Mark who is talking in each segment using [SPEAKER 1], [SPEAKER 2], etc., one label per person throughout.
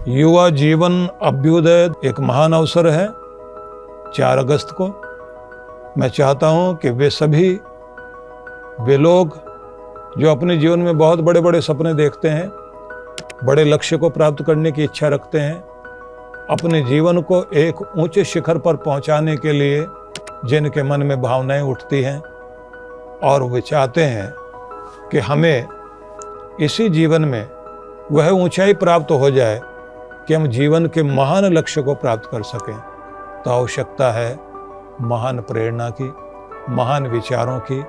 [SPEAKER 1] युवा जीवन अभ्युदय एक महान अवसर है। 4 अगस्त को मैं चाहता हूं कि वे लोग जो अपने जीवन में बहुत बड़े बड़े सपने देखते हैं, बड़े लक्ष्य को प्राप्त करने की इच्छा रखते हैं, अपने जीवन को एक ऊंचे शिखर पर पहुंचाने के लिए जिनके मन में भावनाएं उठती हैं और वे चाहते हैं कि हमें इसी जीवन में वह ऊंचाई प्राप्त हो जाए कि हम जीवन के महान लक्ष्य को प्राप्त कर सकें, तो आवश्यकता है महान प्रेरणा की, महान विचारों की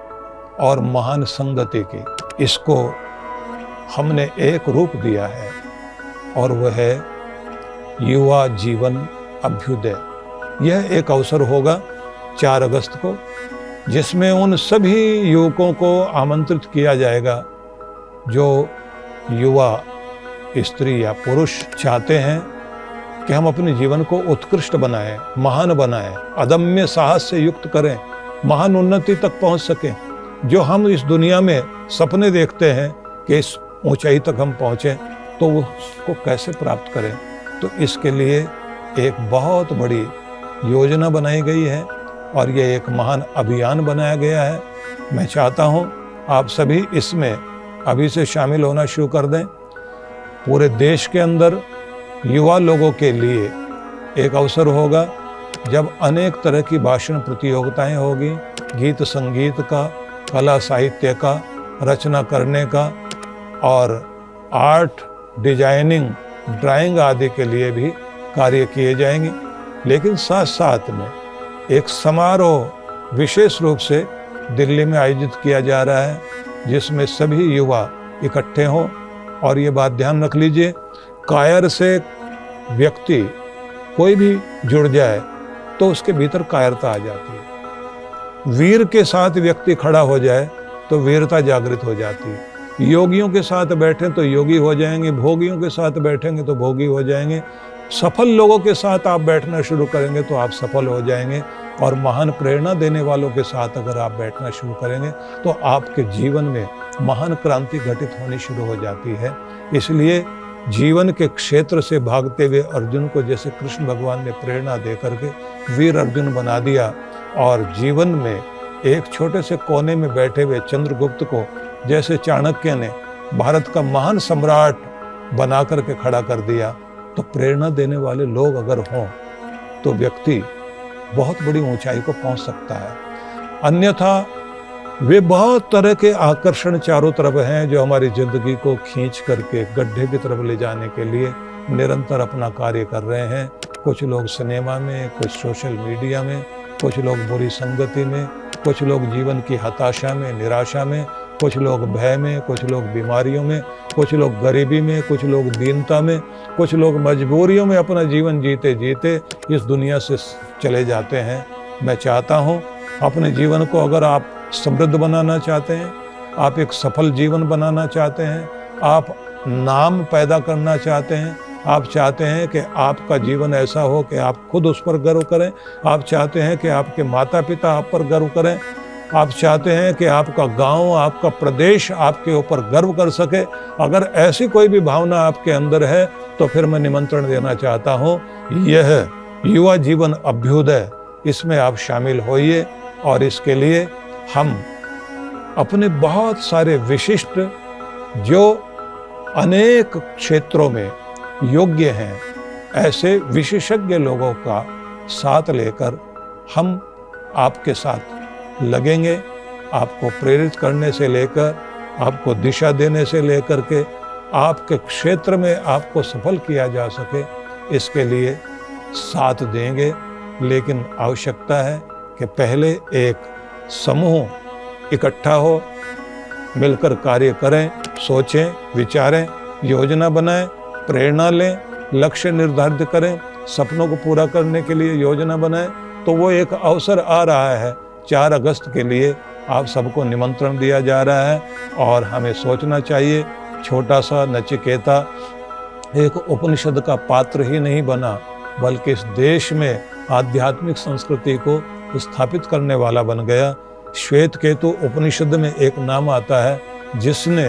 [SPEAKER 1] और महान संगति की। इसको हमने एक रूप दिया है और वह है युवा जीवन अभ्युदय। यह एक अवसर होगा 4 अगस्त को, जिसमें उन सभी युवकों को आमंत्रित किया जाएगा जो युवा स्त्री या पुरुष चाहते हैं कि हम अपने जीवन को उत्कृष्ट बनाएं, महान बनाएं, अदम्य साहस से युक्त करें, महान उन्नति तक पहुंच सकें। जो हम इस दुनिया में सपने देखते हैं कि इस ऊंचाई तक हम पहुंचें, तो उसको कैसे प्राप्त करें। तो इसके लिए एक बहुत बड़ी योजना बनाई गई है और ये एक महान अभियान बनाया गया है। मैं चाहता हूँ आप सभी इसमें अभी से शामिल होना शुरू कर दें। पूरे देश के अंदर युवा लोगों के लिए एक अवसर होगा जब अनेक तरह की भाषण प्रतियोगिताएं होगी, गीत संगीत का, कला साहित्य का, रचना करने का और आर्ट, डिजाइनिंग, ड्राइंग आदि के लिए भी कार्य किए जाएंगे। लेकिन साथ साथ में एक समारोह विशेष रूप से दिल्ली में आयोजित किया जा रहा है, जिसमें सभी युवा इकट्ठे हों। और ये बात ध्यान रख लीजिए, कायर से व्यक्ति कोई भी जुड़ जाए तो उसके भीतर कायरता आ जाती है। वीर के साथ व्यक्ति खड़ा हो जाए तो वीरता जागृत हो जाती है। योगियों के साथ बैठें तो योगी हो जाएंगे, भोगियों के साथ बैठेंगे तो भोगी हो जाएंगे। सफल लोगों के साथ आप बैठना शुरू करेंगे तो आप सफल हो जाएंगे। और महान प्रेरणा देने वालों के साथ अगर आप बैठना शुरू करेंगे तो आपके जीवन में महान क्रांति घटित होनी शुरू हो जाती है। इसलिए जीवन के क्षेत्र से भागते हुए अर्जुन को जैसे कृष्ण भगवान ने प्रेरणा दे करके वीर अर्जुन बना दिया, और जीवन में एक छोटे से कोने में बैठे हुए चंद्रगुप्त को जैसे चाणक्य ने भारत का महान सम्राट बना करके खड़ा कर दिया, तो प्रेरणा देने वाले लोग अगर हों तो व्यक्ति बहुत बड़ी ऊंचाई को पहुंच सकता है। अन्यथा वे बहुत तरह के आकर्षण चारों तरफ हैं जो हमारी जिंदगी को खींच करके गड्ढे की तरफ ले जाने के लिए निरंतर अपना कार्य कर रहे हैं। कुछ लोग सिनेमा में, कुछ सोशल मीडिया में, कुछ लोग बुरी संगति में, कुछ लोग जीवन की हताशा में, निराशा में, कुछ लोग भय में, कुछ लोग बीमारियों में, कुछ लोग गरीबी में, कुछ लोग दीनता में, कुछ लोग मजबूरियों में अपना जीवन जीते जीते इस दुनिया से चले जाते हैं। मैं चाहता हूँ अपने जीवन को अगर आप समृद्ध बनाना चाहते हैं, आप एक सफल जीवन बनाना चाहते हैं, आप नाम पैदा करना चाहते हैं, आप चाहते हैं कि आपका जीवन ऐसा हो कि आप खुद उस पर गर्व करें, आप चाहते हैं कि आपके माता पिता आप पर गर्व करें, आप चाहते हैं कि आपका गांव, आपका प्रदेश आपके ऊपर गर्व कर सके, अगर ऐसी कोई भी भावना आपके अंदर है तो फिर मैं निमंत्रण देना चाहता हूँ, यह युवा जीवन अभ्युदय, इसमें आप शामिल होइए। और इसके लिए हम अपने बहुत सारे विशिष्ट जो अनेक क्षेत्रों में योग्य हैं, ऐसे विशेषज्ञ लोगों का साथ लेकर हम आपके साथ लगेंगे। आपको प्रेरित करने से लेकर, आपको दिशा देने से लेकर के आपके क्षेत्र में आपको सफल किया जा सके, इसके लिए साथ देंगे। लेकिन आवश्यकता है कि पहले एक समूह इकट्ठा हो, मिलकर कार्य करें, सोचें, विचारें, योजना बनाएं, प्रेरणा लें, लक्ष्य निर्धारित करें, सपनों को पूरा करने के लिए योजना बनाएं। तो वो एक अवसर आ रहा है 4 अगस्त के लिए, आप सबको निमंत्रण दिया जा रहा है और हमें सोचना चाहिए। छोटा सा नचिकेता एक उपनिषद का पात्र ही नहीं बना, बल्कि इस देश में आध्यात्मिक संस्कृति को स्थापित करने वाला बन गया। श्वेत केतु उपनिषद में एक नाम आता है जिसने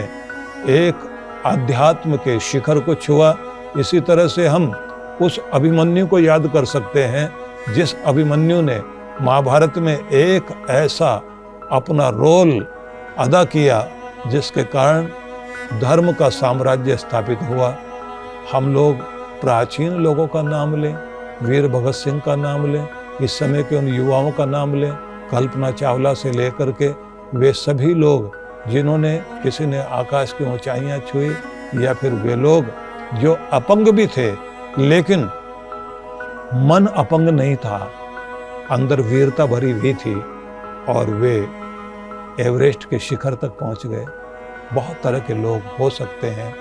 [SPEAKER 1] एक अध्यात्म के शिखर को छुआ इसी तरह से हम उस अभिमन्यु को याद कर सकते हैं, जिस अभिमन्यु ने महाभारत में एक ऐसा अपना रोल अदा किया जिसके कारण धर्म का साम्राज्य स्थापित हुआ। हम लोग प्राचीन लोगों का नाम लें, वीर भगत सिंह का नाम लें, इस समय के उन युवाओं का नाम लें, कल्पना चावला से लेकर के वे सभी लोग जिन्होंने, किसी ने आकाश की ऊंचाइयां छुई, या फिर वे लोग जो अपंग भी थे लेकिन मन अपंग नहीं था, अंदर वीरता भरी हुई थी और वे एवरेस्ट के शिखर तक पहुंच गए। बहुत तरह के लोग हो सकते हैं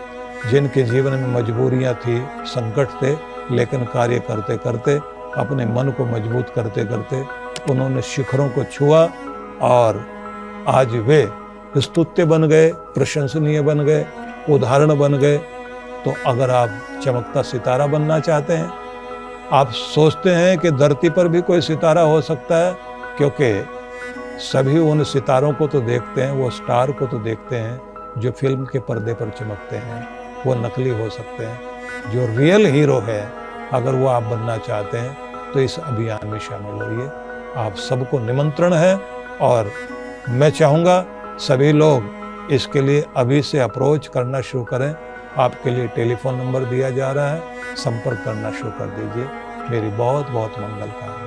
[SPEAKER 1] जिनके जीवन में मजबूरियां थी, संकट थे, लेकिन कार्य करते करते, अपने मन को मजबूत करते करते उन्होंने शिखरों को छुआ और आज वे स्तुत्य बन गए, प्रशंसनीय बन गए, उदाहरण बन गए। तो अगर आप चमकता सितारा बनना चाहते हैं, आप सोचते हैं कि धरती पर भी कोई सितारा हो सकता है, क्योंकि सभी उन सितारों को तो देखते हैं, वो स्टार को तो देखते हैं जो फिल्म के पर्दे पर चमकते हैं, वो नकली हो सकते हैं। जो रियल हीरो है, अगर वो आप बनना चाहते हैं तो इस अभियान में शामिल होइए। आप सबको निमंत्रण है और मैं चाहूँगा सभी लोग इसके लिए अभी से अप्रोच करना शुरू करें। आपके लिए टेलीफोन नंबर दिया जा रहा है, संपर्क करना शुरू कर दीजिए। मेरी बहुत बहुत मंगल कामना।